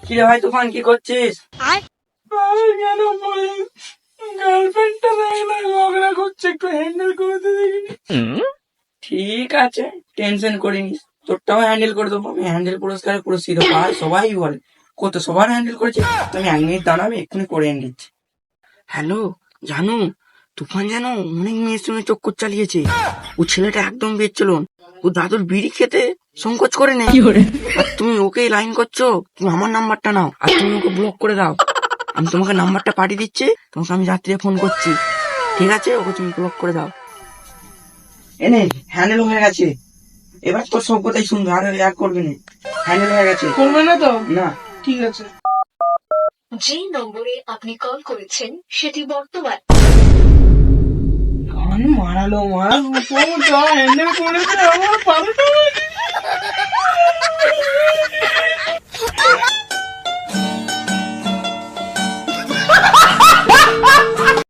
কিরে ভাই তুফান, কি করছিস? কেন গার্লফ্রেন্ডটা দেখলে ঝগড়া করছে, একটু হ্যান্ডেল করে দিবি? ঠিক আছে, টেনশন করিনিস, তোরটাও হ্যান্ডেল করে দেবো আমি। হ্যান্ডেল পুরস্কারে পুরস্কৃত পাই, সবাই বলে। কত সবার হ্যান্ডেল করেছি। তুমি 1 মিনিট দাঁড়াবে, এক্ষুনি করে এনে দিচ্ছি। হ্যালো, জানো তুফান যেন অনেক মেয়ের সঙ্গে চক্কর চালিয়েছে। ও ছেলেটা একদম বেচলন। ও দাদুর বিড়ি খেতে সংকোচ করে নেই। আর তুমি ওকে লাইন করছো? তুমি আমার নাম্বারটা নাও আর তুমি ওকে ব্লক করে দাও। আমি তোমাকে নাম্বারটা পাঠিয়ে দিচ্ছি, তোমাকে আমি রাত্রে ফোন করছি, ঠিক আছে? ওকে তুমি ব্লক করে দাও। এনে হ্যান্ডেল হয়ে গেছে। এবার তোর সব কথাই শুনবে, আর করবি না। হ্যান্ডেল হয়ে গেছে। করবে না তো? না। ঠিক আছে। যে নম্বরে আপনি কল করেছেন সেটি বর্তমান গান মারালো, হ্যান্ডেল করেছে আমার পাল্টা।